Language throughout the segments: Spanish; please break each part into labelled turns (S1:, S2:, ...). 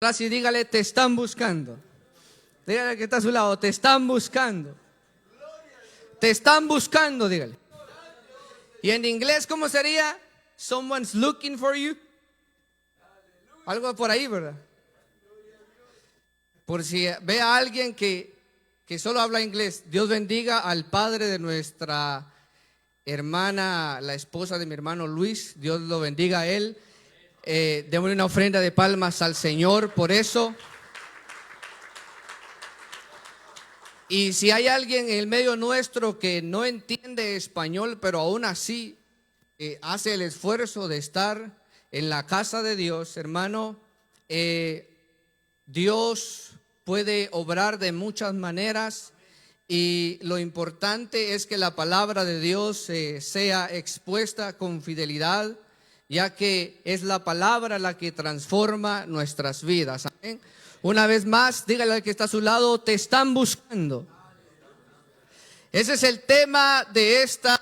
S1: atrás y dígale, te están buscando. Dígale que está a su lado, te están buscando. Te están buscando, dígale. Y en inglés, ¿cómo sería? Someone's looking for you. Algo por ahí, ¿verdad? Por si ve a alguien que solo habla inglés, Dios bendiga al padre de nuestra hermana, la esposa de mi hermano Luis. Dios lo bendiga a él. Démosle una ofrenda de palmas al Señor por eso. Y si hay alguien en el medio nuestro que no entiende español, pero aún así hace el esfuerzo de estar en la casa de Dios, hermano, Dios puede obrar de muchas maneras y lo importante es que la palabra de Dios sea expuesta con fidelidad, ya que es la palabra la que transforma nuestras vidas. Amén. Una vez más, dígale al que está a su lado, te están buscando. Ese es el tema de esta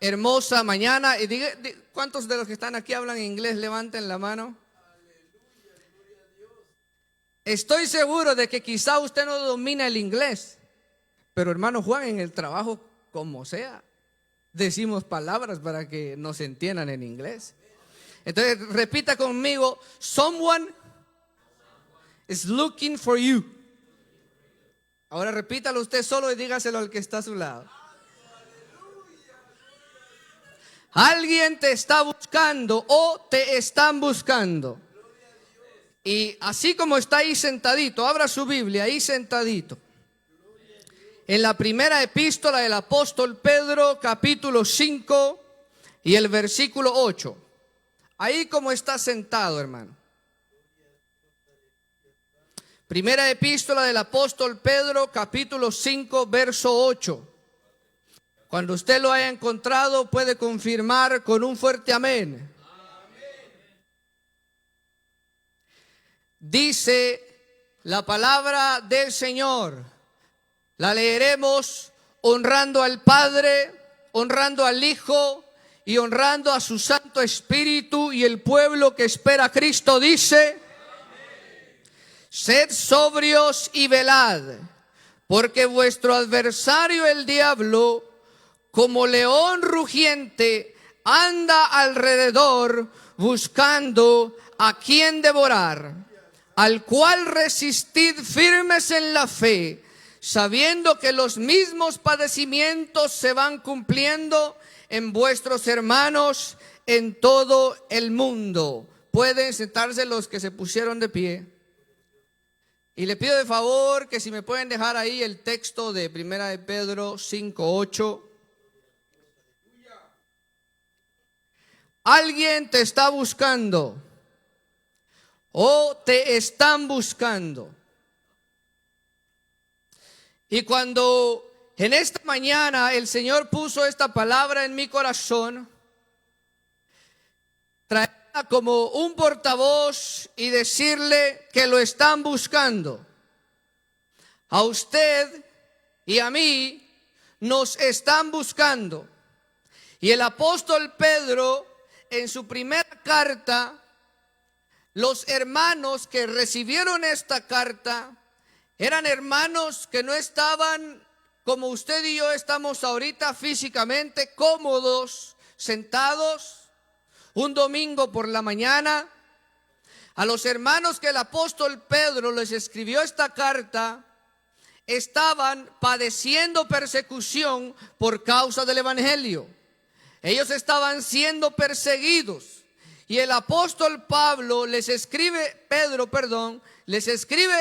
S1: hermosa mañana. Y diga, ¿cuántos de los que están aquí hablan inglés? Levanten la mano. Estoy seguro de que quizá usted no domina el inglés, pero hermano Juan, en el trabajo, como sea, decimos palabras para que nos entiendan en inglés. Entonces repita conmigo, someone is looking for you. Ahora repítalo usted solo y dígaselo al que está a su lado. Alguien te está buscando o te están buscando. Y así como está ahí sentadito, abra su Biblia ahí sentadito. En la primera epístola del apóstol Pedro, capítulo 5 y el versículo 8. Ahí como está sentado, hermano. Primera epístola del apóstol Pedro, capítulo 5, verso 8. Cuando usted lo haya encontrado, puede confirmar con un fuerte amén. Dice la palabra del Señor. La leeremos honrando al Padre, honrando al Hijo y honrando a su Santo Espíritu, y el pueblo que espera a Cristo dice: sed sobrios y velad, porque vuestro adversario el diablo, como león rugiente, anda alrededor buscando a quien devorar, al cual resistid firmes en la fe, sabiendo que los mismos padecimientos se van cumpliendo en vuestros hermanos en todo el mundo. Pueden sentarse los que se pusieron de pie. Y le pido de favor que si me pueden dejar ahí el texto de Primera de Pedro 5:8. Alguien te está buscando o te están buscando. Y cuando en esta mañana el Señor puso esta palabra en mi corazón, traerla como un portavoz y decirle que lo están buscando. A usted y a mí nos están buscando. Y el apóstol Pedro, en su primera carta, los hermanos que recibieron esta carta eran hermanos que no estaban como usted y yo estamos ahorita físicamente cómodos, sentados un domingo por la mañana. A los hermanos que el apóstol Pedro les escribió esta carta, estaban padeciendo persecución por causa del evangelio. Ellos estaban siendo perseguidos. Y el apóstol les escribe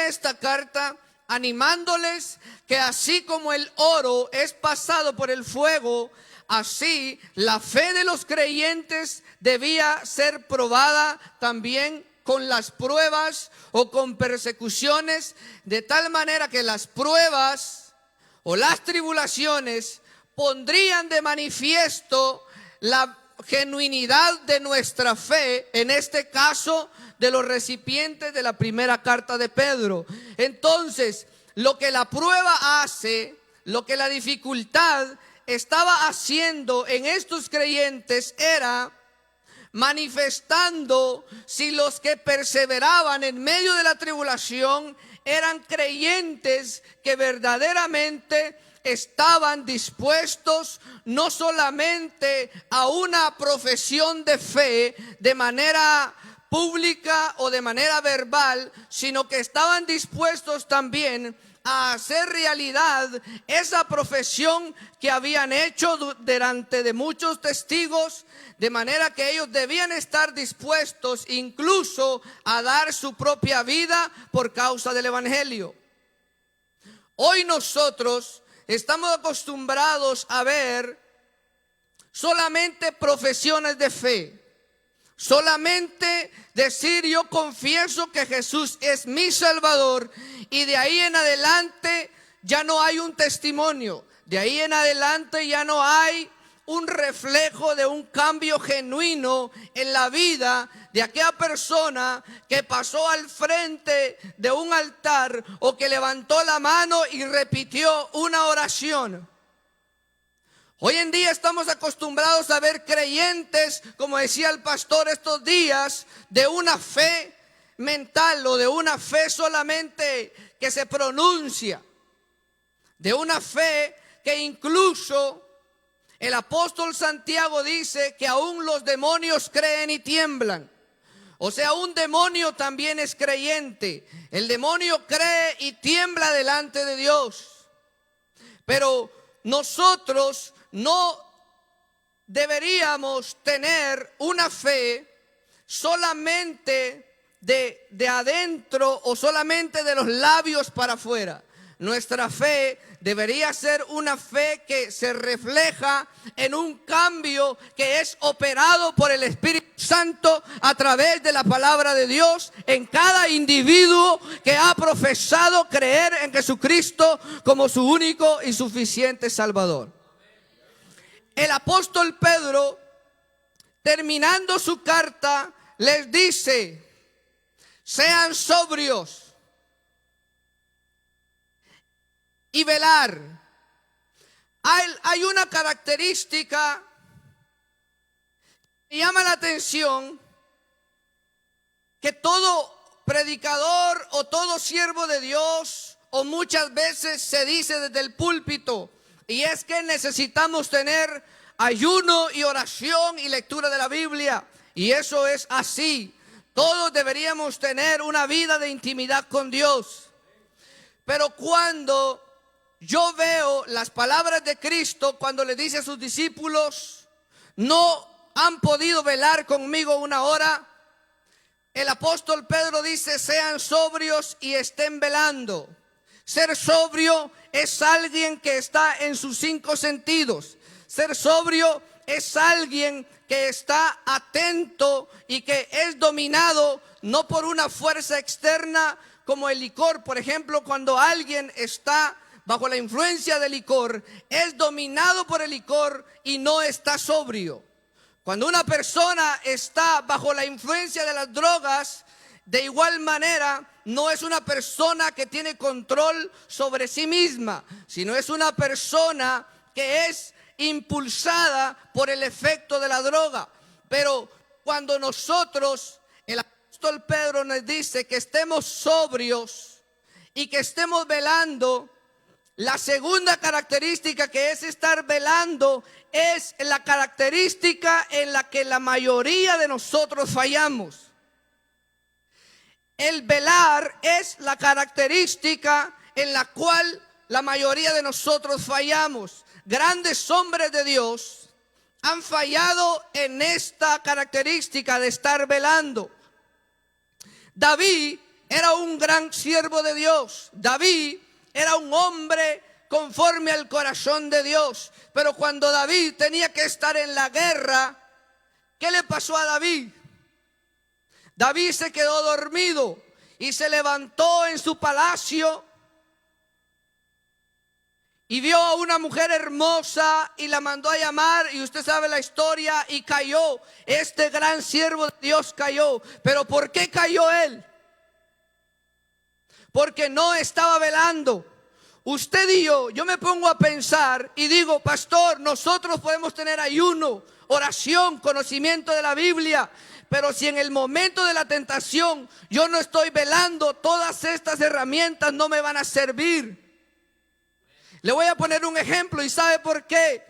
S1: esta carta animándoles que así como el oro es pasado por el fuego, así la fe de los creyentes debía ser probada también con las pruebas o con persecuciones, de tal manera que las pruebas o las tribulaciones pondrían de manifiesto la genuinidad de nuestra fe, en este caso de los recipientes de la primera carta de Pedro. Entonces, lo que la prueba hace, lo que la dificultad estaba haciendo en estos creyentes era manifestando si los que perseveraban en medio de la tribulación eran creyentes que verdaderamente estaban dispuestos no solamente a una profesión de fe de manera pública o de manera verbal, sino que estaban dispuestos también a hacer realidad esa profesión que habían hecho delante de muchos testigos, de manera que ellos debían estar dispuestos incluso a dar su propia vida por causa del evangelio. Hoy nosotros estamos acostumbrados a ver solamente profesiones de fe. Solamente decir yo confieso que Jesús es mi Salvador, y de ahí en adelante ya no hay un testimonio. De ahí en adelante ya no hay un reflejo de un cambio genuino en la vida de aquella persona que pasó al frente de un altar o que levantó la mano y repitió una oración. Hoy en día estamos acostumbrados a ver creyentes, como decía el pastor estos días, de una fe mental o de una fe solamente que se pronuncia, de una fe que incluso el apóstol Santiago dice que aún los demonios creen y tiemblan. O sea, un demonio también es creyente. El demonio cree y tiembla delante de Dios. Pero nosotros no deberíamos tener una fe solamente de adentro o solamente de los labios para afuera. Nuestra fe debería ser una fe que se refleja en un cambio que es operado por el Espíritu Santo a través de la palabra de Dios en cada individuo que ha profesado creer en Jesucristo como su único y suficiente Salvador. El apóstol Pedro, terminando su carta, les dice: sean sobrios y velar. Hay una característica que llama la atención, que todo predicador o todo siervo de Dios, o muchas veces se dice desde el púlpito, y es que necesitamos tener ayuno y oración y lectura de la Biblia. Y eso es así. Todos deberíamos tener una vida de intimidad con Dios. Pero cuando yo veo las palabras de Cristo, cuando le dice a sus discípulos: no han podido velar conmigo una hora, el apóstol Pedro dice: sean sobrios y estén velando. Ser sobrio es alguien que está en sus 5 sentidos. Ser sobrio es alguien que está atento y que es dominado no por una fuerza externa como el licor. Por ejemplo, cuando alguien está bajo la influencia del licor, es dominado por el licor y no está sobrio. Cuando una persona está bajo la influencia de las drogas, de igual manera, no es una persona que tiene control sobre sí misma, sino es una persona que es impulsada por el efecto de la droga. Pero cuando nosotros, el apóstol Pedro nos dice que estemos sobrios y que estemos velando, la segunda característica, que es estar velando, es la característica en la que la mayoría de nosotros fallamos. El velar es la característica en la cual la mayoría de nosotros fallamos. Grandes hombres de Dios han fallado en esta característica de estar velando. David era un gran siervo de Dios. David era un hombre conforme al corazón de Dios. Pero cuando David tenía que estar en la guerra, ¿qué le pasó a David? David se quedó dormido y se levantó en su palacio y vio a una mujer hermosa y la mandó a llamar, y usted sabe la historia, y cayó. Este gran siervo de Dios cayó. ¿Pero por qué cayó él? Porque no estaba velando. usted y yo me pongo a pensar y digo, pastor, nosotros podemos tener ayuno, oración, conocimiento de la Biblia, pero si en el momento de la tentación yo no estoy velando, todas estas herramientas no me van a servir. Le voy a poner un ejemplo y ¿sabe por qué?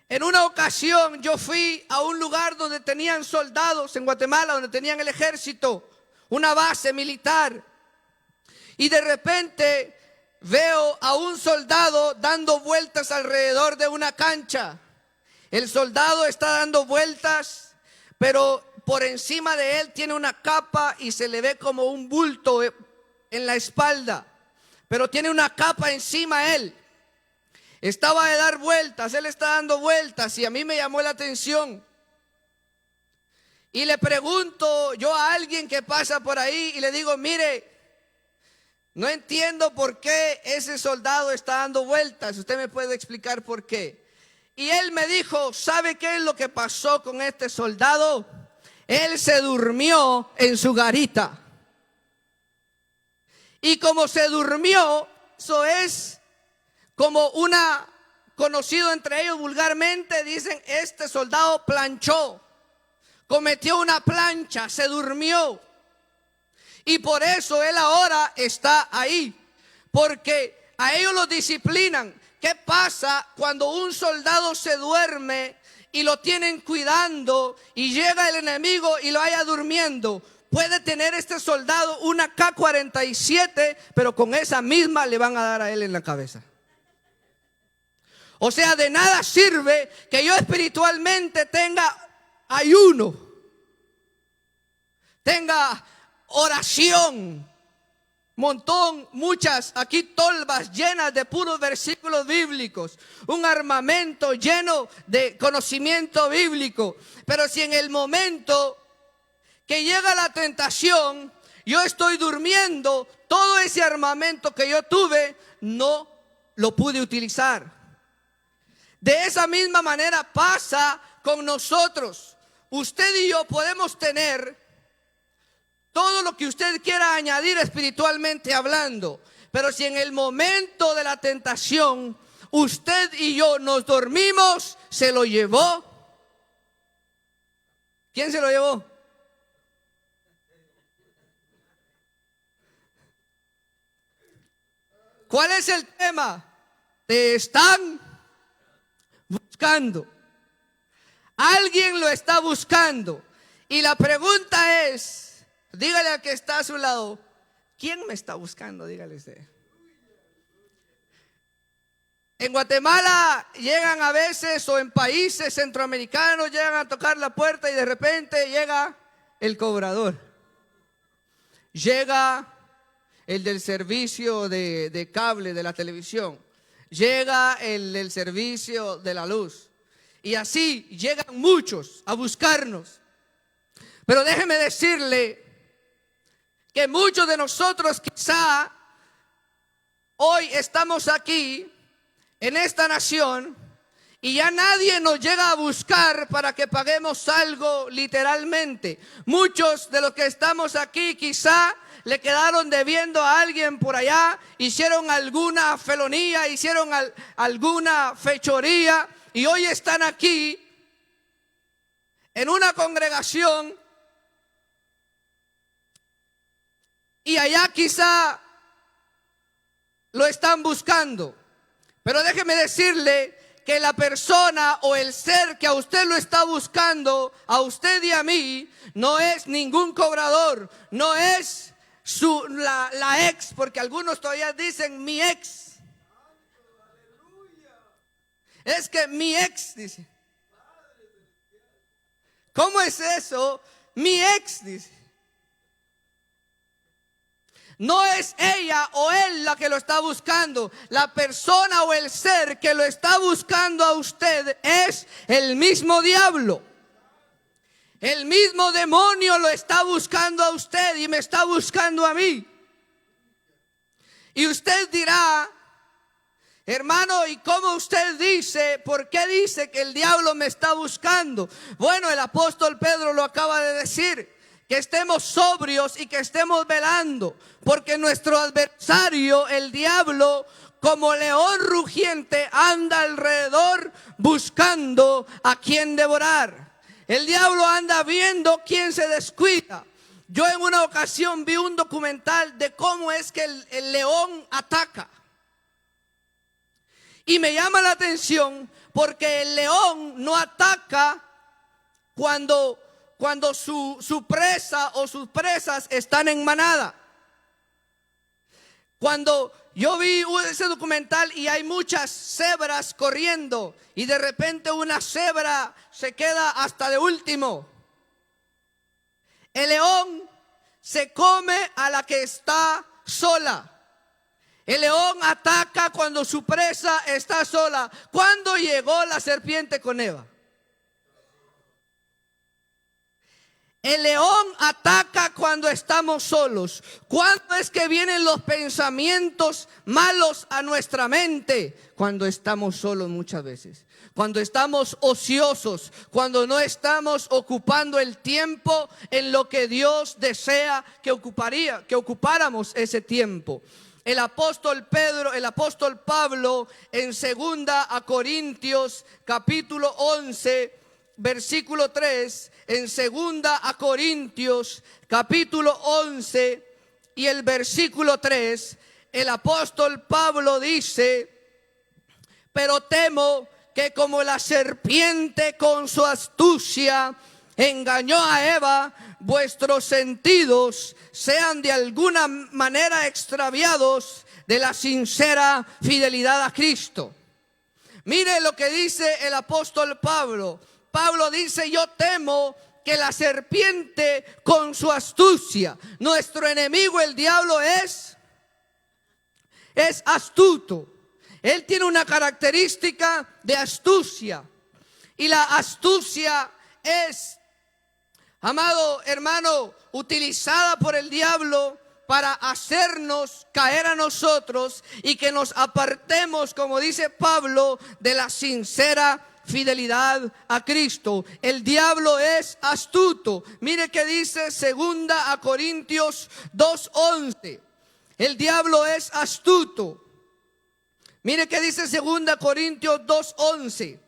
S1: En una ocasión yo fui a un lugar donde tenían soldados en Guatemala, donde tenían el ejército, una base militar. Y de repente veo a un soldado dando vueltas alrededor de una cancha. El soldado está dando vueltas, pero por encima de él tiene una capa y se le ve como un bulto en la espalda. Pero tiene una capa encima él. Estaba de dar vueltas, él está dando vueltas y a mí me llamó la atención. Y le pregunto yo a alguien que pasa por ahí y le digo, mire, no entiendo por qué ese soldado está dando vueltas. ¿Usted me puede explicar por qué? Y él me dijo, ¿sabe qué es lo que pasó con este soldado? Él se durmió en su garita. Y como se durmió, eso es como conocido entre ellos vulgarmente, dicen, este soldado planchó, cometió una plancha, se durmió. Y por eso él ahora está ahí, porque a ellos los disciplinan. ¿Qué pasa cuando un soldado se duerme y lo tienen cuidando y llega el enemigo y lo haya durmiendo? Puede tener este soldado una K-47, pero con esa misma le van a dar a él en la cabeza. O sea, de nada sirve que yo espiritualmente tenga ayuno, tenga oración, muchas aquí tolvas llenas de puros versículos bíblicos, un armamento lleno de conocimiento bíblico. Pero si en el momento que llega la tentación, yo estoy durmiendo, todo ese armamento que yo tuve no lo pude utilizar. De esa misma manera pasa con nosotros. Usted y yo podemos tener todo lo que usted quiera añadir espiritualmente hablando, pero si en el momento de la tentación usted y yo nos dormimos, se lo llevó. ¿Quién se lo llevó? ¿Cuál es el tema? Te están buscando. Alguien lo está buscando. Y la pregunta es, dígale al que está a su lado, ¿quién me está buscando? Dígale usted. En Guatemala llegan a veces, o en países centroamericanos, llegan a tocar la puerta y de repente llega el cobrador. Llega el del servicio de cable de la televisión. Llega el del servicio de la luz. Y así llegan muchos a buscarnos. Pero déjeme decirle que muchos de nosotros quizá hoy estamos aquí en esta nación y ya nadie nos llega a buscar para que paguemos algo literalmente. Muchos de los que estamos aquí quizá le quedaron debiendo a alguien por allá, hicieron alguna felonía, hicieron alguna fechoría y hoy están aquí en una congregación y allá quizá lo están buscando. Pero déjeme decirle que la persona o el ser que a usted lo está buscando, a usted y a mí, no es ningún cobrador, no es la ex, porque algunos todavía dicen mi ex. Es que mi ex, dice. ¿Cómo es eso? Mi ex, dice. No es ella o él la que lo está buscando. La persona o el ser que lo está buscando a usted es el mismo diablo. El mismo demonio lo está buscando a usted y me está buscando a mí. Y usted dirá, hermano, ¿y cómo usted dice? ¿Por qué dice que el diablo me está buscando? Bueno, el apóstol Pedro lo acaba de decir, que estemos sobrios y que estemos velando, porque nuestro adversario, el diablo, como león rugiente, anda alrededor buscando a quien devorar. El diablo anda viendo quién se descuida. Yo en una ocasión vi un documental de cómo es que el león ataca. Y me llama la atención porque el león no ataca cuando su presa o sus presas están en manada. Cuando yo vi ese documental y hay muchas cebras corriendo y de repente una cebra se queda hasta de último. El león se come a la que está sola. El león ataca cuando su presa está sola. ¿Cuándo llegó la serpiente con Eva? El león ataca cuando estamos solos. ¿Cuándo es que vienen los pensamientos malos a nuestra mente? Cuando estamos solos muchas veces. Cuando estamos ociosos. Cuando no estamos ocupando el tiempo en lo que Dios desea que ocupáramos ese tiempo. El apóstol Pablo en 2 Corintios capítulo 11 versículo 3, en 2 Corintios capítulo 11 y el versículo 3, el apóstol Pablo dice: pero temo que como la serpiente con su astucia engañó a Eva, vuestros sentidos sean de alguna manera extraviados de la sincera fidelidad a Cristo. Mire lo que dice el apóstol Pablo. Pablo dice: yo temo que la serpiente con su astucia, nuestro enemigo el diablo es astuto. Él tiene una característica de astucia. Y la astucia es, amado hermano, utilizada por el diablo para hacernos caer a nosotros y que nos apartemos, como dice Pablo, de la sincera fidelidad a Cristo. El diablo es astuto. Mire que dice 2 Corintios 2:11. El diablo es astuto. Mire que dice 2 Corintios 2:11.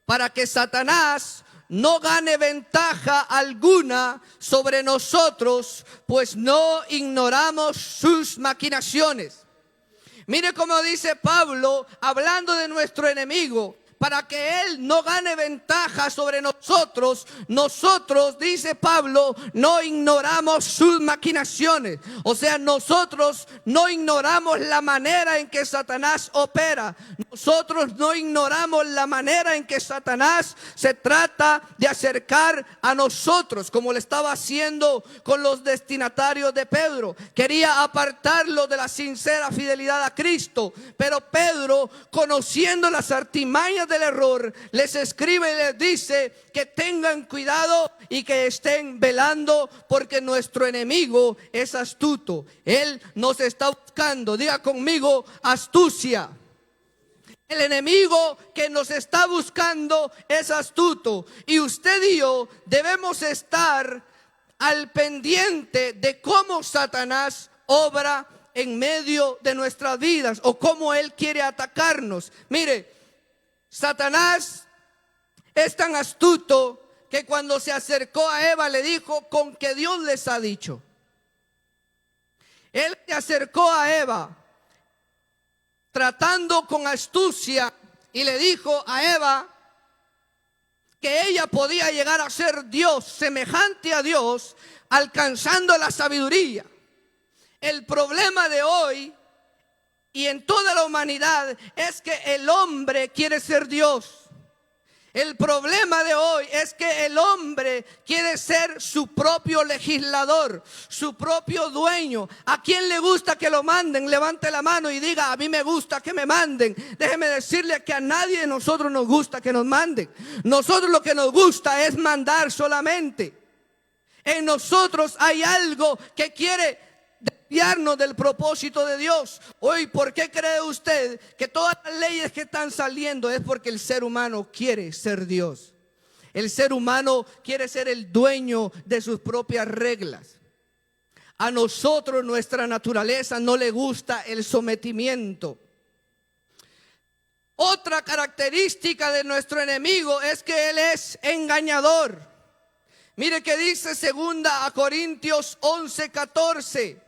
S1: Para que Satanás no gane ventaja alguna sobre nosotros, pues no ignoramos sus maquinaciones. Mire cómo dice Pablo, hablando de nuestro enemigo: para que él no gane ventaja sobre nosotros, dice Pablo, no ignoramos sus maquinaciones. O sea, nosotros no ignoramos la manera en que Satanás opera. Nosotros no ignoramos la manera en que Satanás se trata de acercar a nosotros, como le estaba haciendo con los destinatarios de Pedro. Quería apartarlo de la sincera fidelidad a Cristo, pero Pedro, conociendo las artimañas del error, les escribe y les dice que tengan cuidado y que estén velando, porque nuestro enemigo es astuto. Él nos está buscando. Diga conmigo: astucia. El enemigo que nos está buscando es astuto, y usted y yo debemos estar al pendiente de cómo Satanás obra en medio de nuestras vidas, o cómo él quiere atacarnos. Mire, Satanás es tan astuto que cuando se acercó a Eva le dijo: con que Dios les ha dicho. Él se acercó a Eva tratando con astucia y le dijo a Eva que ella podía llegar a ser Dios, semejante a Dios, alcanzando la sabiduría. El problema de hoy y en toda la humanidad es que el hombre quiere ser Dios. El problema de hoy es que el hombre quiere ser su propio legislador, su propio dueño. ¿A quién le gusta que lo manden? Levante la mano y diga: a mí me gusta que me manden. Déjeme decirle que a nadie de nosotros nos gusta que nos manden. Nosotros lo que nos gusta es mandar solamente. En nosotros hay algo que quiere desviarnos del propósito de Dios. Hoy, ¿por qué cree usted que todas las leyes que están saliendo es porque el ser humano quiere ser Dios? El ser humano quiere ser el dueño de sus propias reglas. A nosotros, nuestra naturaleza, no le gusta el sometimiento. Otra característica de nuestro enemigo es que él es engañador. Mire que dice 2 Corintios 11:14.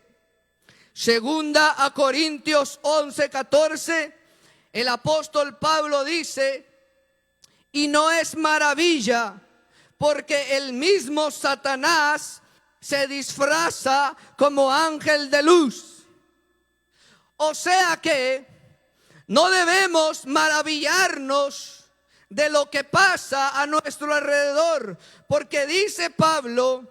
S1: 2 Corintios 11:14. El apóstol Pablo dice: y no es maravilla, porque el mismo Satanás se disfraza como ángel de luz. O sea que no debemos maravillarnos de lo que pasa a nuestro alrededor, porque dice Pablo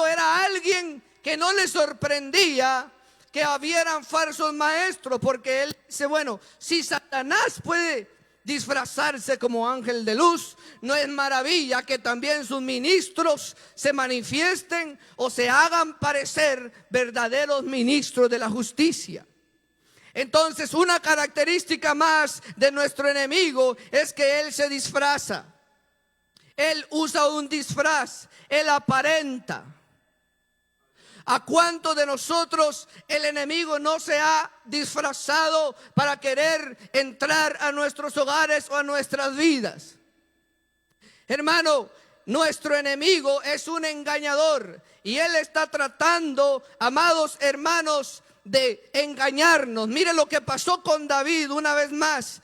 S1: era alguien que no le sorprendía que hubieran falsos maestros, porque él dice, bueno, si Satanás puede disfrazarse como ángel de luz, no es maravilla que también sus ministros se manifiesten o se hagan parecer verdaderos ministros de la justicia. Entonces, una característica más de nuestro enemigo es que él se disfraza. Él usa un disfraz, él aparenta. ¿A cuántos de nosotros el enemigo no se ha disfrazado para querer entrar a nuestros hogares o a nuestras vidas? Hermano, nuestro enemigo es un engañador y él está tratando, amados hermanos, de engañarnos. Mire lo que pasó con David una vez más.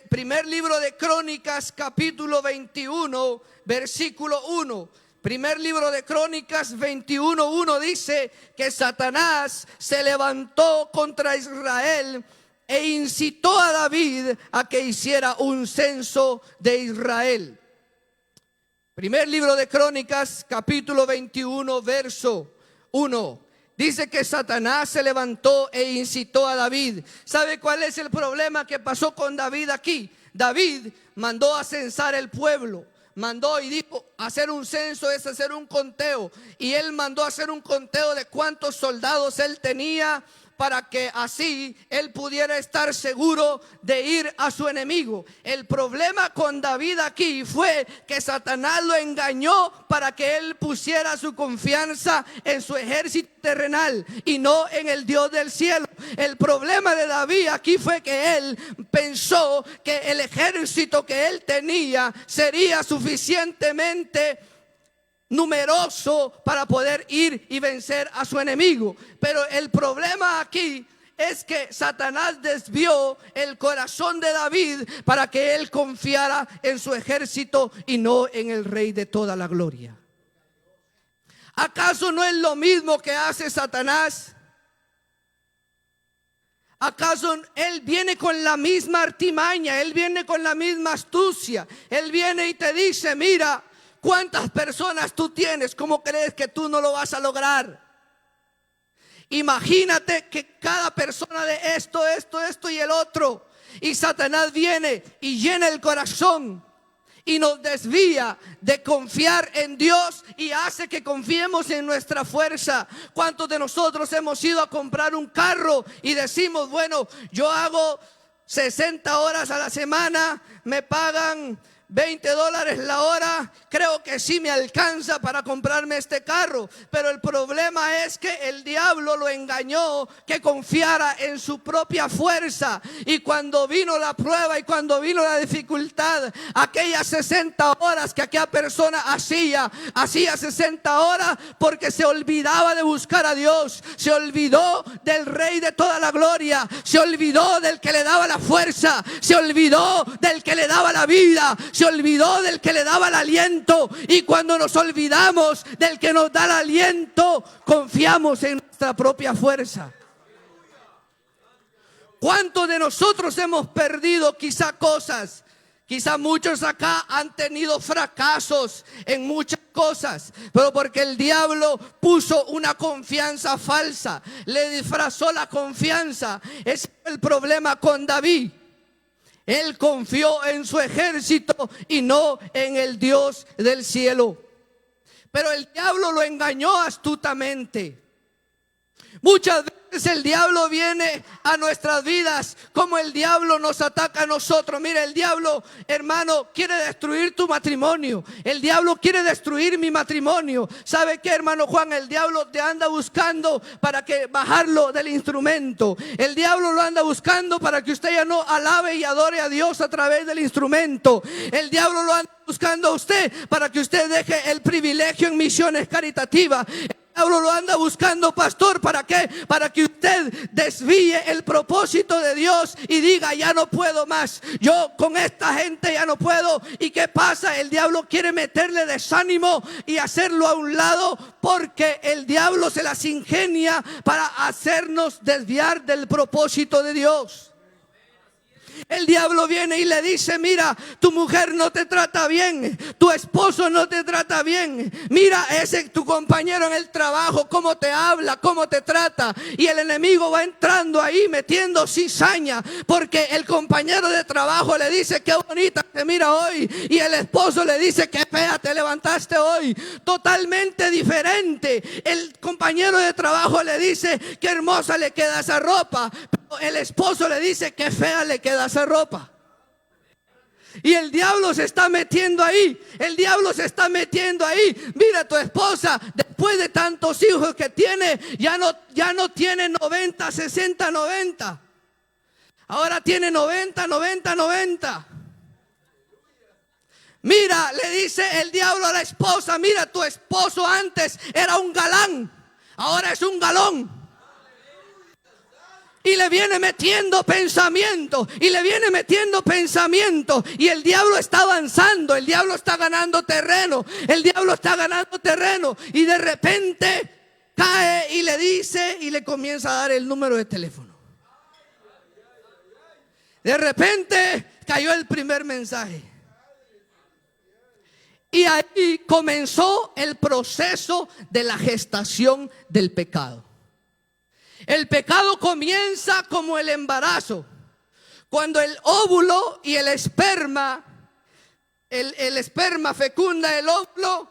S1: Primer libro de Crónicas, capítulo 21, versículo 1. Primer libro de Crónicas 21:1 dice que Satanás se levantó contra Israel e incitó a David a que hiciera un censo de Israel. Primer libro de Crónicas, capítulo 21, verso 1. Dice que Satanás se levantó e incitó a David. ¿Sabe cuál es el problema que pasó con David aquí? David mandó a censar el pueblo. Mandó y dijo, hacer un censo es hacer un conteo. Y él mandó a hacer un conteo de cuántos soldados él tenía, para que así él pudiera estar seguro de ir a su enemigo. El problema con David aquí fue que Satanás lo engañó para que él pusiera su confianza en su ejército terrenal y no en el Dios del cielo. El problema de David aquí fue que él pensó que el ejército que él tenía sería suficientemente numeroso para poder ir y vencer a su enemigo. Pero el problema aquí es que Satanás desvió el corazón de David para que él confiara en su ejército y no en el Rey de toda la gloria. ¿Acaso no es lo mismo que hace Satanás? ¿Acaso él viene con la misma artimaña? Él viene con la misma astucia. Él viene y te dice, mira, ¿cuántas personas tú tienes? ¿Cómo crees que tú no lo vas a lograr? Imagínate que cada persona de esto y el otro. Y Satanás viene y llena el corazón y nos desvía de confiar en Dios y hace que confiemos en nuestra fuerza. ¿Cuántos de nosotros hemos ido a comprar un carro y decimos, bueno, yo hago 60 horas a la semana, me pagan $20 la hora, creo que sí me alcanza para comprarme este carro? Pero el problema es que el diablo lo engañó que confiara en su propia fuerza, y cuando vino la prueba y cuando vino la dificultad, aquellas 60 horas que aquella persona hacía 60 horas porque se olvidaba de buscar a Dios, se olvidó del Rey de toda la gloria, se olvidó del que le daba la fuerza, se olvidó del que le daba la vida, se olvidó del que le daba el aliento. Y cuando nos olvidamos del que nos da el aliento, confiamos en nuestra propia fuerza. ¿Cuántos de nosotros hemos perdido quizá cosas? Quizá muchos acá han tenido fracasos en muchas cosas, pero porque el diablo puso una confianza falsa, le disfrazó la confianza. Ese es el problema con David. Él confió en su ejército y no en el Dios del cielo. Pero el diablo lo engañó astutamente. Muchas veces El diablo viene a nuestras vidas como el diablo nos ataca a nosotros. Mira, el diablo, hermano, quiere destruir tu matrimonio. El diablo quiere destruir mi matrimonio. ¿Sabe qué, hermano Juan? El diablo te anda buscando para que bajarlo del instrumento. El diablo lo anda buscando para que usted ya no alabe y adore a Dios a través del instrumento. El diablo lo anda buscando a usted para que usted deje el privilegio en misiones caritativas. El diablo lo anda buscando, pastor, ¿para qué? Para que usted desvíe el propósito de Dios y diga, ya no puedo más, yo con esta gente ya no puedo. ¿Y qué pasa? El diablo quiere meterle desánimo y hacerlo a un lado, porque el diablo se las ingenia para hacernos desviar del propósito de Dios. El diablo viene y le dice, mira, tu mujer no te trata bien, tu esposo no te trata bien, mira ese tu compañero en el trabajo, cómo te habla, cómo te trata. Y el enemigo va entrando ahí metiendo cizaña, porque el compañero de trabajo le dice, qué bonita te mira hoy, y el esposo le dice, qué fea te levantaste hoy. Totalmente diferente. El compañero de trabajo le dice, qué hermosa le queda esa ropa. El esposo le dice, qué fea le queda esa ropa. Y el diablo se está metiendo ahí. El diablo se está metiendo ahí. Mira, tu esposa, después de tantos hijos que tiene, ya no tiene 90, 60, 90. Ahora tiene 90, 90, 90. Mira, le dice el diablo a la esposa, mira, tu esposo antes era un galán, ahora es un galón. Y le viene metiendo pensamiento, y le viene metiendo pensamiento, y el diablo está avanzando, el diablo está ganando terreno, el diablo está ganando terreno, y de repente cae y le dice, y le comienza a dar el número de teléfono. De repente cayó el primer mensaje, y ahí comenzó el proceso de la gestación del pecado. El pecado comienza como el embarazo, cuando el óvulo y el esperma fecunda el óvulo.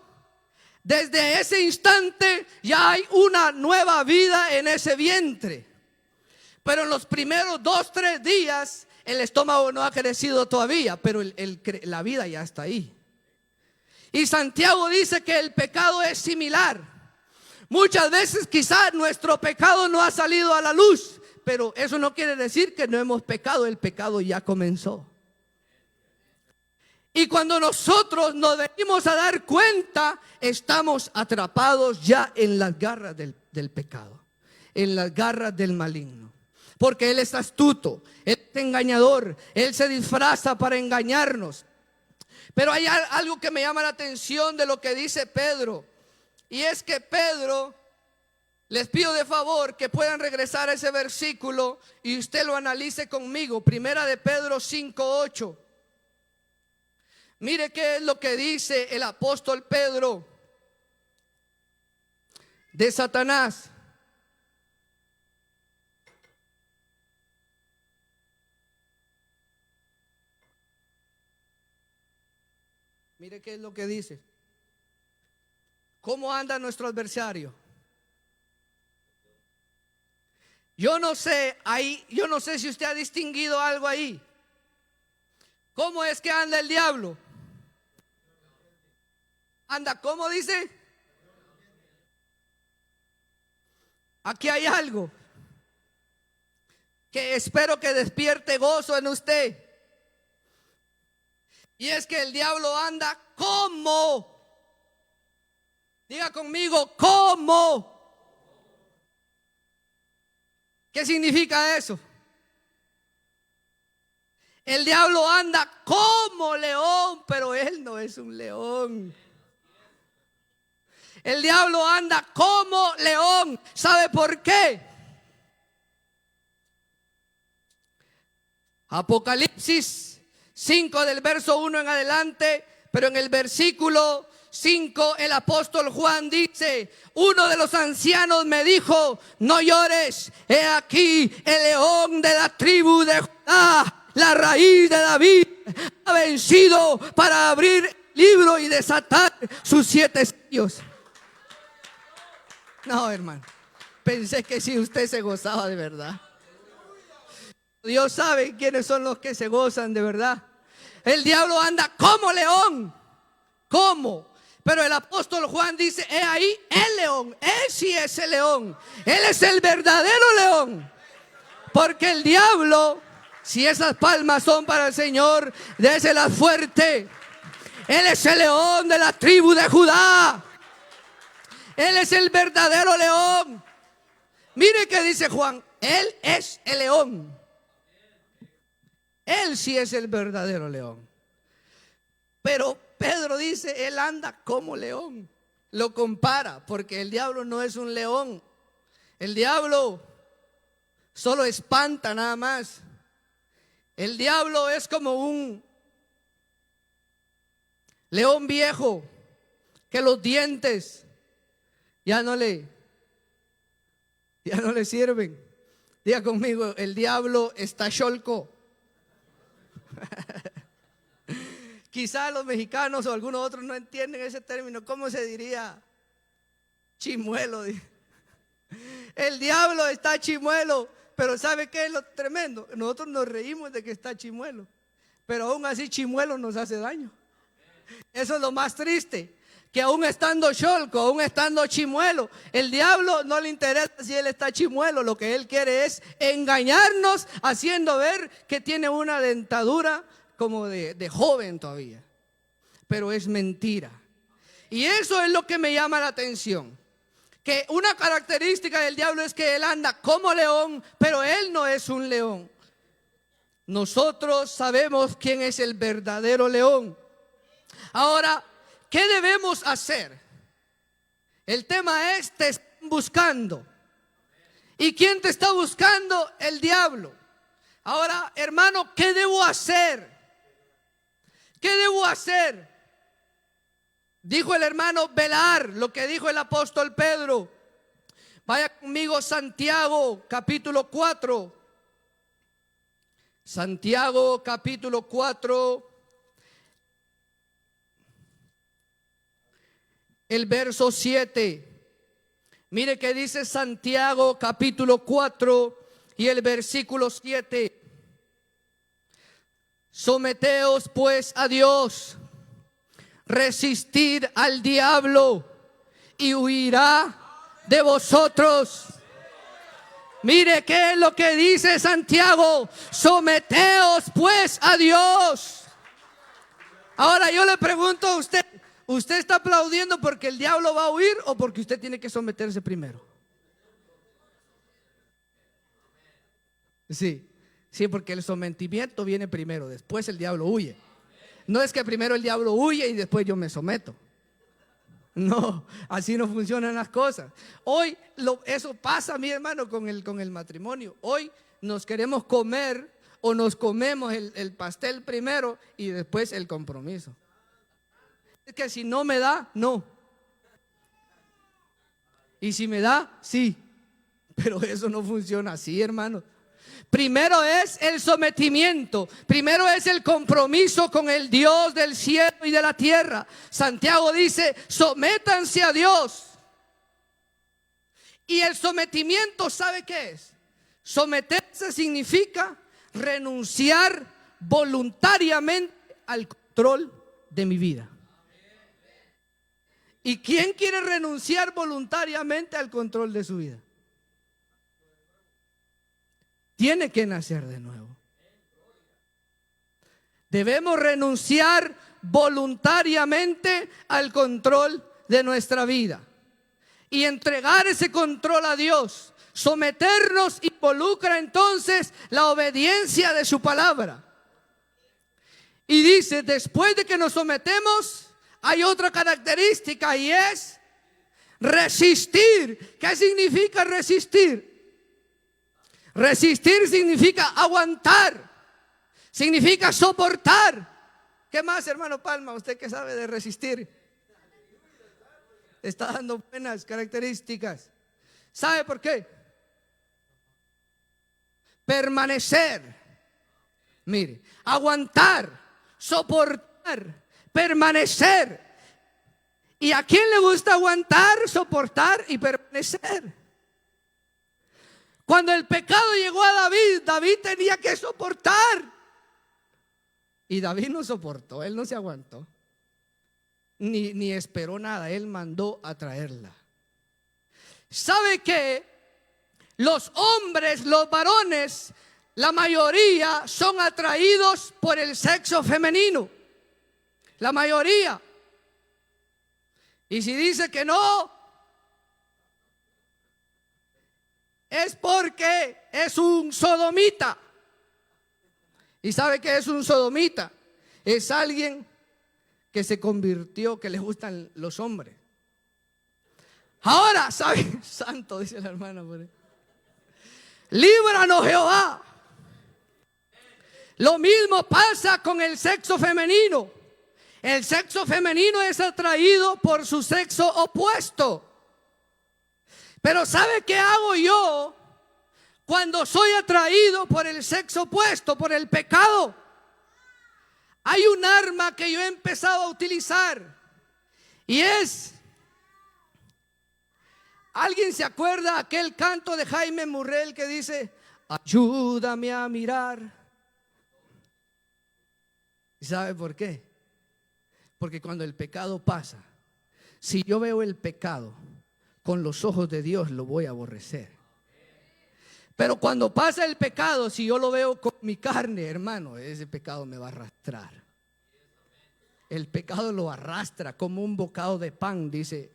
S1: Desde ese instante ya hay una nueva vida en ese vientre. Pero en los primeros 2, 3 días el estómago no ha crecido todavía, pero la vida ya está ahí. Y Santiago dice que el pecado es similar. Muchas veces quizás nuestro pecado no ha salido a la luz, pero eso no quiere decir que no hemos pecado. El pecado ya comenzó. Y cuando nosotros nos venimos a dar cuenta, estamos atrapados ya en las garras del pecado, en las garras del maligno. Porque él es astuto, él es engañador, él se disfraza para engañarnos. Pero hay algo que me llama la atención de lo que dice Pedro. Y es que Pedro, les pido de favor que puedan regresar a ese versículo y usted lo analice conmigo. Primera de Pedro 5:8. Mire qué es lo que dice el apóstol Pedro de Satanás. Mire qué es lo que dice. ¿Cómo anda nuestro adversario? Yo no sé si usted ha distinguido algo ahí. ¿Cómo es que anda el diablo? Anda, ¿cómo dice? Aquí hay algo que espero que despierte gozo en usted. Y es que el diablo anda como. Diga conmigo, ¿cómo? ¿Qué significa eso? El diablo anda como león, pero él no es un león. El diablo anda como león. ¿Sabe por qué? Apocalipsis 5 del verso 1 en adelante, pero en el versículo 5 el apóstol Juan dice: uno de los ancianos me dijo, no llores, he aquí el león de la tribu de Judá, la raíz de David, ha vencido para abrir el libro y desatar sus 7 sellos. No, hermano, Pensé que si usted se gozaba de verdad. Dios sabe quiénes son los que se gozan de verdad. El diablo anda como león. ¿Cómo? Pero el apóstol Juan dice, he ahí el león. Él sí es el león. Él es el verdadero león. Porque el diablo, si esas palmas son para el Señor, déselas fuerte. Él es el león de la tribu de Judá. Él es el verdadero león. Mire que dice Juan, Él es el león. Él sí es el verdadero león. Pero Pedro dice, Él anda como león. Lo compara, porque el diablo no es un león. El diablo solo espanta nada más. El diablo es como un león viejo que los dientes ya no le sirven. Diga conmigo, el diablo está cholco. Quizá los mexicanos o algunos otros no entienden ese término. ¿Cómo se diría? Chimuelo. El diablo está chimuelo. Pero ¿sabe qué es lo tremendo? Nosotros nos reímos de que está chimuelo, pero aún así chimuelo nos hace daño. Eso es lo más triste, que aún estando cholco, aún estando chimuelo, el diablo no le interesa si él está chimuelo. Lo que él quiere es engañarnos, haciendo ver que tiene una dentadura como de joven todavía. Pero es mentira. Y eso es lo que me llama la atención. Que una característica del diablo es que él anda como león, pero él no es un león. Nosotros sabemos quién es el verdadero león. Ahora, ¿qué debemos hacer? El tema es, te están buscando. ¿Y quién te está buscando? El diablo. Ahora, hermano, ¿qué debo hacer? ¿Qué debo hacer? Dijo el hermano, velar, lo que dijo el apóstol Pedro. Vaya conmigo, Santiago capítulo 4. Santiago capítulo 4. El verso 7. Mire que dice Santiago capítulo 4 y el versículo 7. Someteos pues a Dios. Resistid al diablo y huirá de vosotros. Mire qué es lo que dice Santiago. Someteos pues a Dios. Ahora yo le pregunto a usted, ¿usted está aplaudiendo porque el diablo va a huir o porque usted tiene que someterse primero? Sí, porque el sometimiento viene primero, después el diablo huye. No es que primero el diablo huye y después yo me someto. No, así no funcionan las cosas. Hoy eso pasa, mi hermano, con el matrimonio. Hoy nos queremos comer o nos comemos el pastel primero y después el compromiso. Es que si no me da, no. Y si me da, sí. Pero eso no funciona así, hermano. Primero es el sometimiento, primero es el compromiso con el Dios del cielo y de la tierra. Santiago dice, sométanse a Dios. Y el sometimiento, ¿sabe qué es? Someterse significa renunciar voluntariamente al control de mi vida. ¿Y quién quiere renunciar voluntariamente al control de su vida? Tiene que nacer de nuevo. Debemos renunciar voluntariamente al control de nuestra vida y entregar ese control a Dios. Someternos involucra entonces la obediencia de su palabra. Y dice, después de que nos sometemos, hay otra característica y es resistir. ¿Qué significa resistir? Resistir significa aguantar, significa soportar. ¿Qué más, hermano Palma? Usted que sabe de resistir, está dando buenas características. ¿Sabe por qué? Permanecer. Mire, aguantar, soportar, permanecer. ¿Y a quién le gusta aguantar, soportar y permanecer? Cuando el pecado llegó a David, David tenía que soportar. Y David no soportó, él no se aguantó. Ni esperó nada, él mandó a traerla. ¿Sabe qué? Los hombres, los varones, la mayoría son atraídos por el sexo femenino. La mayoría. Y si dice que no, es porque es un sodomita. ¿Y sabe qué es un sodomita? Es alguien que se convirtió, que le gustan los hombres. Ahora, ¿sabe? Santo, dice la hermana por ahí. Líbranos, Jehová. Lo mismo pasa con el sexo femenino. El sexo femenino es atraído por su sexo opuesto. Pero ¿sabe qué hago yo cuando soy atraído por el sexo opuesto, por el pecado? Hay un arma que yo he empezado a utilizar y es, ¿alguien se acuerda aquel canto de Jaime Murrell que dice: ayúdame a mirar? ¿Y sabe por qué? Porque cuando el pecado pasa, si yo veo el pecado con los ojos de Dios, lo voy a aborrecer. Pero cuando pasa el pecado, si yo lo veo con mi carne, hermano, ese pecado me va a arrastrar. El pecado lo arrastra como un bocado de pan, dice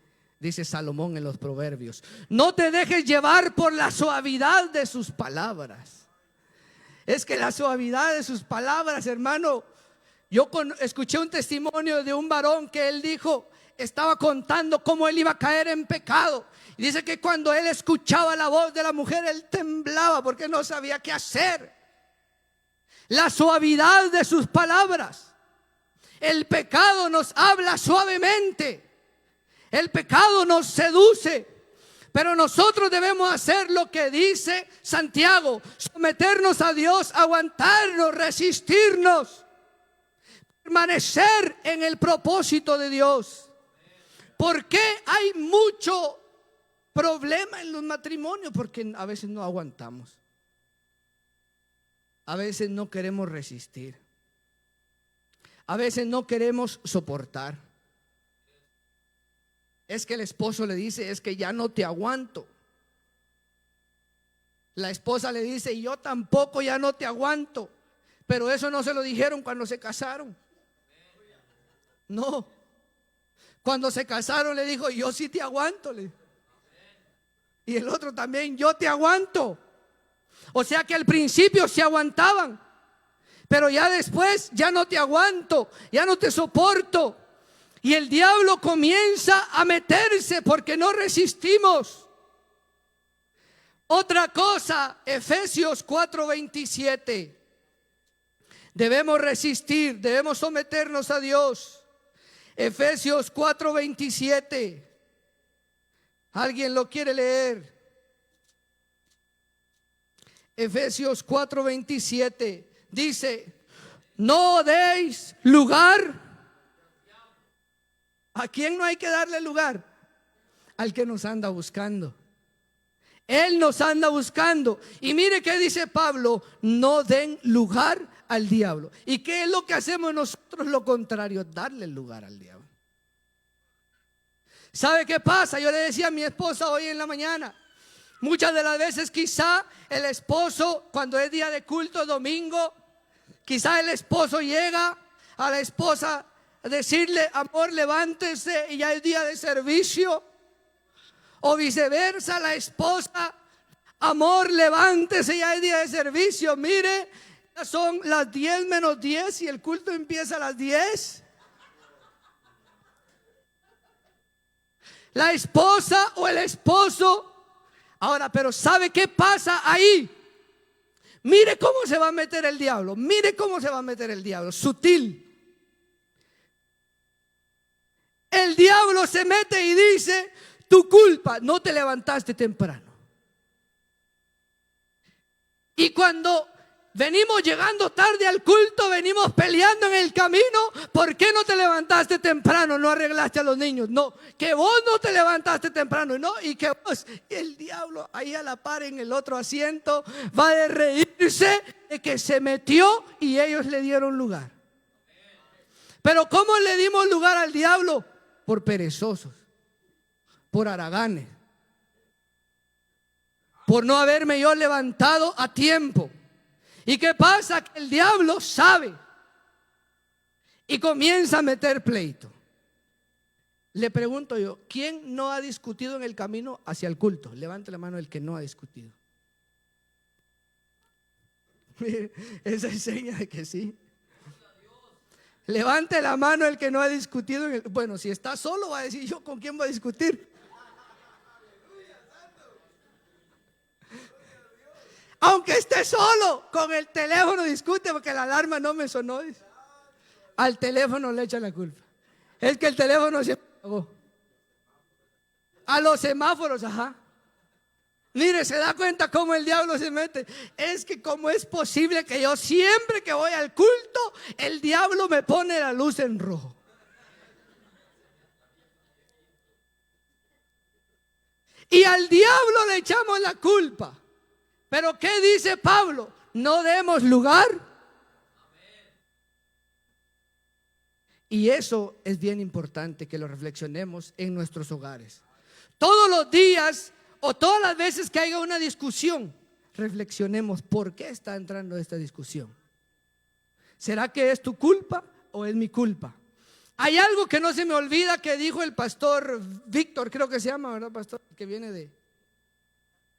S1: Salomón en los Proverbios. No te dejes llevar por la suavidad de sus palabras. Es que la suavidad de sus palabras, hermano, yo escuché un testimonio de un varón que él dijo, estaba contando cómo él iba a caer en pecado. Y dice que cuando él escuchaba la voz de la mujer, él temblaba porque no sabía qué hacer. La suavidad de sus palabras. El pecado nos habla suavemente. El pecado nos seduce. Pero nosotros debemos hacer lo que dice Santiago: someternos a Dios, aguantarnos, resistirnos, permanecer en el propósito de Dios. ¿Por qué hay mucho problema en los matrimonios? Porque a veces no aguantamos. A veces no queremos resistir. A veces no queremos soportar. Es que el esposo le dice: es que ya no te aguanto. La esposa le dice: yo tampoco ya no te aguanto. Pero eso no se lo dijeron cuando se casaron. No. Cuando se casaron le dijo: yo sí te aguanto. Y el otro también: yo te aguanto. O sea que al principio se aguantaban, pero ya después: ya no te aguanto, ya no te soporto. Y el diablo comienza a meterse porque no resistimos. Otra cosa, Efesios 4:27. Debemos resistir, debemos someternos a Dios. Efesios 4:27. ¿Alguien lo quiere leer? Efesios 4:27 dice: no deis lugar. ¿A quién no hay que darle lugar? Al que nos anda buscando. Él nos anda buscando. Y mire qué dice Pablo: no den lugar al diablo. ¿Y qué es lo que hacemos nosotros? Lo contrario, darle lugar al diablo. ¿Sabe qué pasa? Yo le decía a mi esposa hoy en la mañana, muchas de las veces quizá el esposo, cuando es día de culto, domingo, quizá el esposo llega a la esposa a decirle: amor, levántese y ya es día de servicio. O viceversa, la esposa: amor, levántese, ya es día de servicio. Mire, ya son las 10 menos 10 y el culto empieza a las 10. La esposa o el esposo. Ahora, pero ¿sabe qué pasa ahí? Mire cómo se va a meter el diablo. Mire cómo se va a meter el diablo. Sutil. El diablo se mete y dice: tu culpa, no te levantaste temprano. Y cuando venimos llegando tarde al culto, venimos peleando en el camino. ¿Por qué no te levantaste temprano? No arreglaste a los niños. No, que vos no te levantaste temprano. No, y que vos, y el diablo ahí a la par en el otro asiento va a reírse de que se metió y ellos le dieron lugar. Pero ¿cómo le dimos lugar al diablo? Por perezosos, por haraganes, por no haberme yo levantado a tiempo. ¿Y qué pasa? Que el diablo sabe y comienza a meter pleito. Le pregunto yo, ¿quién no ha discutido en el camino hacia el culto? Levante la mano el que no ha discutido. Mire, esa es seña de que sí. Levante la mano el que no ha discutido en el, bueno, si está solo va a decir, ¿yo con quién voy a discutir? Aunque esté solo, con el teléfono discute porque la alarma no me sonó. Al teléfono le echa la culpa. Es que el teléfono se apagó. A los semáforos, ajá. Mire, se da cuenta cómo el diablo se mete. Es que cómo es posible que yo siempre que voy al culto, el diablo me pone la luz en rojo. Y al diablo le echamos la culpa. Pero ¿qué dice Pablo? No demos lugar. Y eso es bien importante que lo reflexionemos en nuestros hogares. Todos los días o todas las veces que haya una discusión, reflexionemos por qué está entrando esta discusión. ¿Será que es tu culpa o es mi culpa? Hay algo que no se me olvida que dijo el pastor Víctor, creo que se llama, ¿verdad, pastor? Que viene de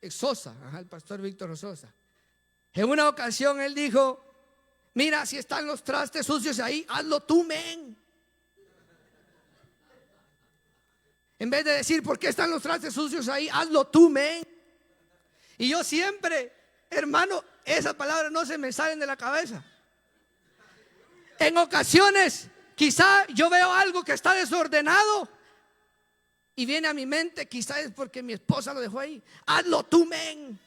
S1: Sosa, el pastor Víctor Sosa. En una ocasión él dijo, mira, si están los trastes sucios ahí, hazlo tú, men. En vez de decir, ¿por qué están los trastes sucios ahí? Hazlo tú, men. Y yo siempre, hermano, esas palabras no se me salen de la cabeza. En ocasiones, quizá yo veo algo que está desordenado y viene a mi mente, quizá es porque mi esposa lo dejó ahí. Hazlo tú, men.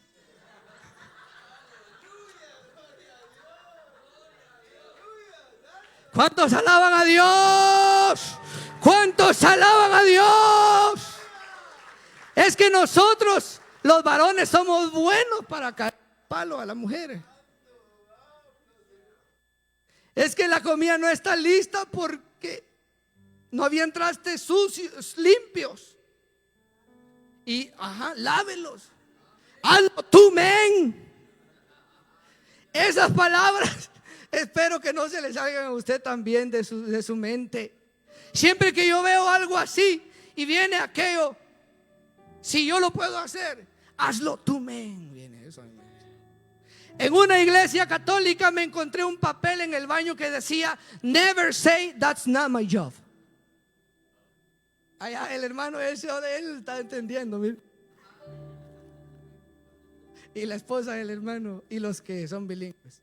S1: ¿Cuántos alaban a Dios? ¿Cuántos alaban a Dios? Es que nosotros, los varones, somos buenos para caer palo a las mujeres. Es que la comida no está lista porque no habían trastes sucios, limpios. Y, lávelos. Hazlo tú, men. Esas palabras espero que no se le salgan a usted también de su mente. Siempre que yo veo algo así y viene aquello, si yo lo puedo hacer, hazlo tú, men. Viene eso a mi mente. En una iglesia católica me encontré un papel en el baño que decía, never say that's not my job. Allá el hermano ese de él está entendiendo, mira. Y la esposa del hermano y los que son bilingües.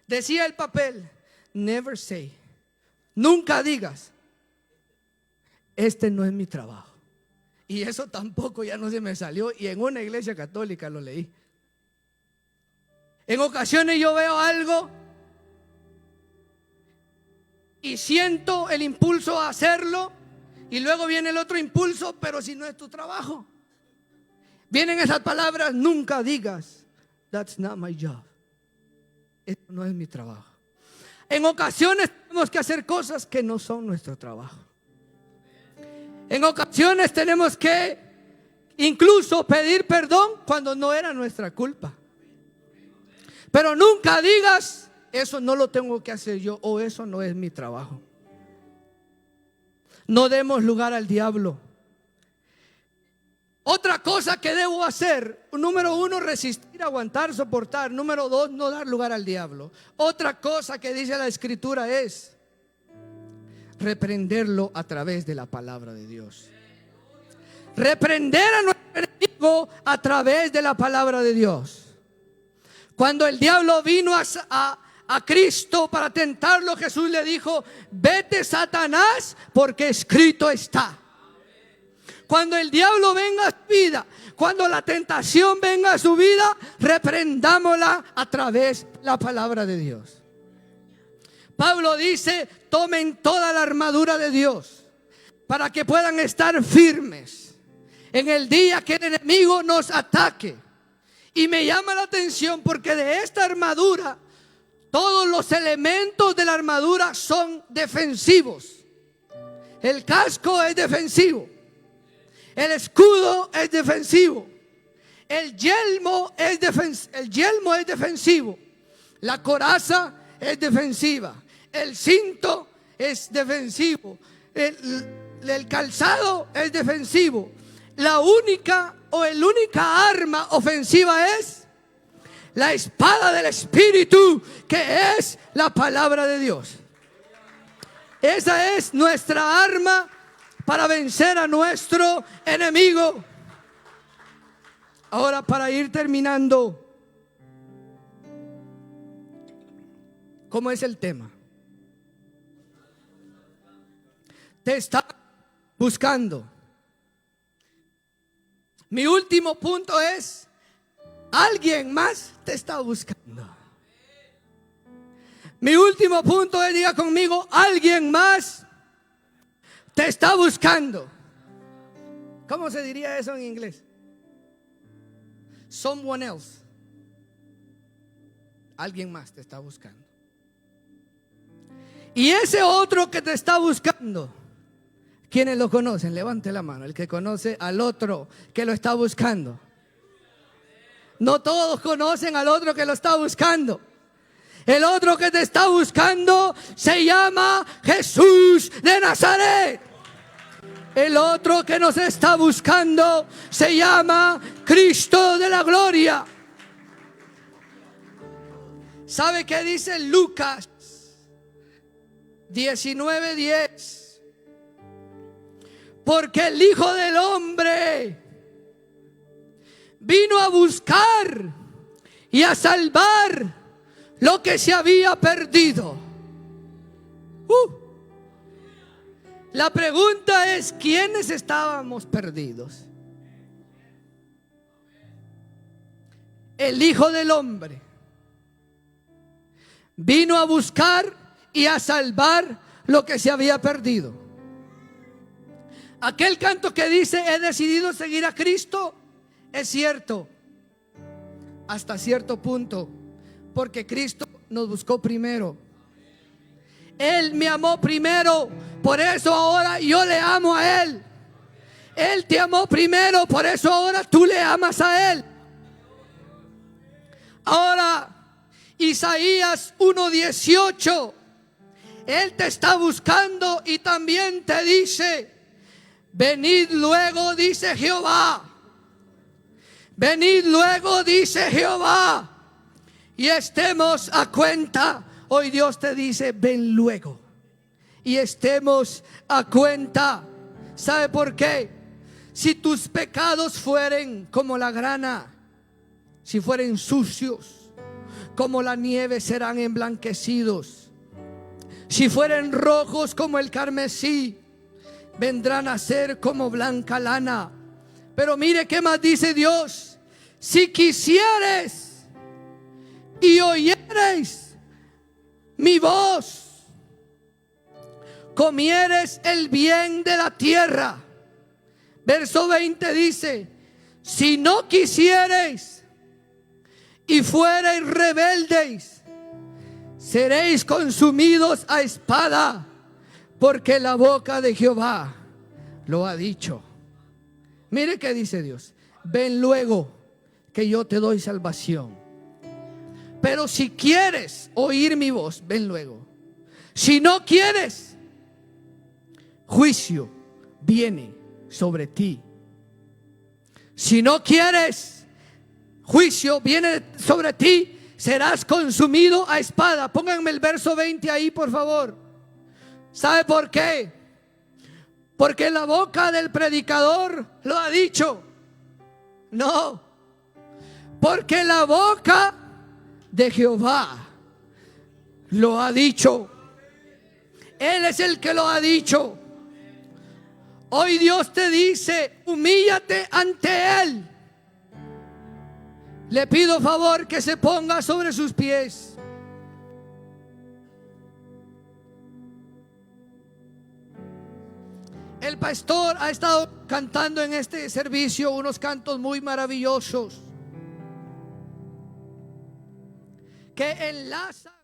S1: Decía el papel, never say, nunca digas, este no es mi trabajo. Y eso tampoco ya no se me salió. Y en una iglesia católica lo leí. En ocasiones yo veo algo y siento el impulso a hacerlo. Y luego viene el otro impulso, pero si no es tu trabajo. Vienen esas palabras, nunca digas, that's not my job. Esto no es mi trabajo. En ocasiones tenemos que hacer cosas que no son nuestro trabajo. En ocasiones tenemos que incluso pedir perdón cuando no era nuestra culpa. Pero nunca digas, eso no lo tengo que hacer yo o eso no es mi trabajo. No demos lugar al diablo. Otra cosa que debo hacer, número 1, resistir, aguantar, soportar. Número 2, no dar lugar al diablo. Otra cosa que dice la escritura es reprenderlo a través de la palabra de Dios. Reprender a nuestro enemigo a través de la palabra de Dios. Cuando el diablo vino a Cristo para tentarlo, Jesús le dijo, vete, Satanás, porque escrito está. Cuando el diablo venga a su vida, cuando la tentación venga a su vida, reprendámosla a través de la palabra de Dios. Pablo dice: tomen toda la armadura de Dios para que puedan estar firmes en el día que el enemigo nos ataque. Y me llama la atención porque de esta armadura, todos los elementos de la armadura son defensivos. El casco es defensivo, el escudo es defensivo, el yelmo es defensivo, la coraza es defensiva, el cinto es defensivo, el calzado es defensivo. La única arma ofensiva es la espada del Espíritu, que es la palabra de Dios. Esa es nuestra arma para vencer a nuestro enemigo. Ahora, para ir terminando, ¿cómo es el tema? Te está buscando. Mi último punto es: alguien más te está buscando. Mi último punto es, diga conmigo, alguien más te está buscando. ¿Cómo se diría eso en inglés? Someone else. Alguien más te está buscando. Y ese otro que te está buscando, ¿quiénes lo conocen? Levante la mano. El que conoce al otro que lo está buscando. No todos conocen al otro que lo está buscando. El otro que te está buscando se llama Jesús de Nazaret. El otro que nos está buscando se llama Cristo de la gloria. ¿Sabe qué dice Lucas 19:10? Porque el Hijo del Hombre vino a buscar y a salvar lo que se había perdido. La pregunta es: ¿quiénes estábamos perdidos? El Hijo del Hombre vino a buscar y a salvar lo que se había perdido. Aquel canto que dice: he decidido seguir a Cristo, es cierto hasta cierto punto, porque Cristo nos buscó primero. Él me amó primero, por eso ahora yo le amo a Él. Él te amó primero, por eso ahora tú le amas a Él. Ahora, Isaías 1:18, Él te está buscando y también te dice: venid luego, dice Jehová. Venid luego, dice Jehová, y estemos a cuenta. Hoy Dios te dice: ven luego y estemos a cuenta. ¿Sabe por qué? Si tus pecados fueren como la grana, si fueren sucios como la nieve, serán emblanquecidos. Si fueren rojos como el carmesí, vendrán a ser como blanca lana. Pero mire qué más dice Dios: si quisieres y oyeres mi voz, comieres el bien de la tierra. Verso 20 dice: si no quisiereis y fuereis rebeldes, seréis consumidos a espada, porque la boca de Jehová lo ha dicho. Mire qué dice Dios: ven luego, que yo te doy salvación. Pero si quieres oír mi voz, ven luego. Si no quieres, juicio viene sobre ti. Si no quieres, juicio viene sobre ti, serás consumido a espada. Pónganme el verso 20 ahí, por favor. ¿Sabe por qué? Porque la boca del predicador lo ha dicho. No, porque la boca de Jehová lo ha dicho. Él es el que lo ha dicho. Hoy Dios te dice, humíllate ante Él. Le pido favor que se ponga sobre sus pies. El pastor ha estado cantando en este servicio unos cantos muy maravillosos que enlazan